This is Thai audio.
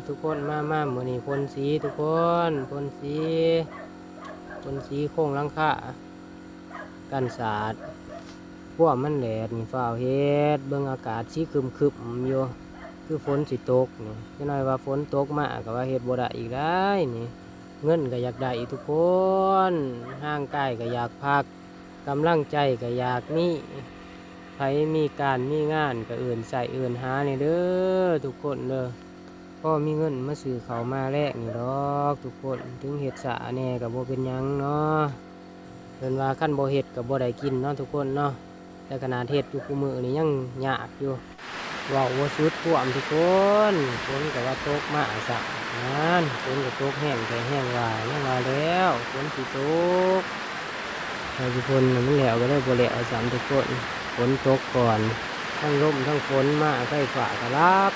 ทุกคนมามื้อนี้พ่นสีทุกคนพ่นสีโค้งหลังคากันสาดพวกมันแหลดนี่ฟ้าวเฮ็ดเบิ่งอากาศสีครึมๆอยู่คือฝนสิตกนี่จักหน่อยว่าฝนตกมาก็ว่าเฮ็ดบ่ได้อีกได้นี่เงินก็อยากได้อีกทุกคนร่างกายก็อยากพักกำลังใจก็อยากมีไผมีการมีงานก็เอื่นใส่เอื่นหานี่เด้อทุกคนเด้อก็มีเงินมาซื้อเขาวมาแลกนี่ดอกทุกคนถึงเฮ็ดสะแหน่ก็บ่เป็นหยังเนาะเพิ่นว่าคันบ่เฮ็ดก็บ่ได้กินเนาะทุกคนเนาะแต่ขนาดเฮ็ดอยู่คุมื้อนี่ยังยากอยู่เว้าบ่สุดท่วมทุกคนฝนก็ว่าตกมาซะนั่นฝนก็ตกแห้งแต่แห้งว่ายังว่าแล้วฝนสิตกให้ทุกคนมันแล้วก็ได้บ่แล้วสามทุกคนฝนตกก่อนทั้งลมทั้งฝนมาไฟฟ้าก็รับ